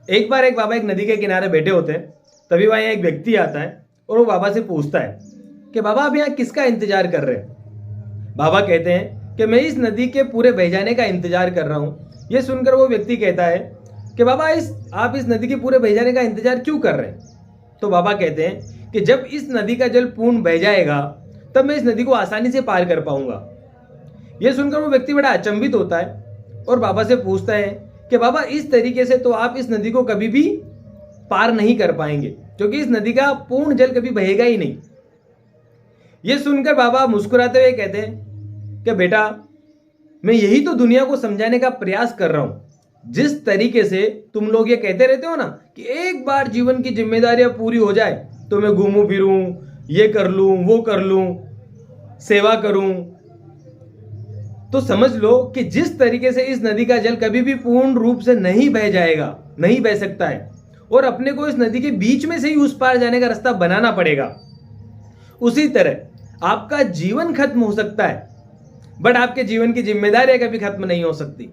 एक बार एक बाबा एक नदी के किनारे बैठे होते हैं। तभी वहाँ एक व्यक्ति आता है और वो बाबा से पूछता है कि बाबा आप यहाँ किसका इंतजार कर रहे हैं। बाबा कहते हैं कि मैं इस नदी के पूरे बह जाने का इंतजार कर रहा हूँ। ये सुनकर वो व्यक्ति कहता है कि बाबा आप इस नदी के पूरे बह जाने का इंतजार क्यों कर रहे हैं। तो बाबा कहते हैं कि जब इस नदी का जल पूर्ण बह जाएगा तब मैं इस नदी को आसानी से पार कर पाऊंगा। यह सुनकर वो व्यक्ति बड़ा अचंभित होता है और बाबा से पूछता है कि बाबा इस तरीके से तो आप इस नदी को कभी भी पार नहीं कर पाएंगे, क्योंकि इस नदी का पूर्ण जल कभी बहेगा ही नहीं। यह सुनकर बाबा मुस्कुराते हुए कहते हैं कि बेटा मैं यही तो दुनिया को समझाने का प्रयास कर रहा हूं। जिस तरीके से तुम लोग ये कहते रहते हो ना कि एक बार जीवन की जिम्मेदारियां पूरी हो जाए तो मैं घूमूं फिरूं, ये कर लूं, वो कर लूं, सेवा करूं, तो समझ लो कि जिस तरीके से इस नदी का जल कभी भी पूर्ण रूप से नहीं बह जाएगा, नहीं बह सकता है, और अपने को इस नदी के बीच में से ही उस पार जाने का रास्ता बनाना पड़ेगा। उसी तरह आपका जीवन खत्म हो सकता है बट आपके जीवन की जिम्मेदारियां कभी खत्म नहीं हो सकती।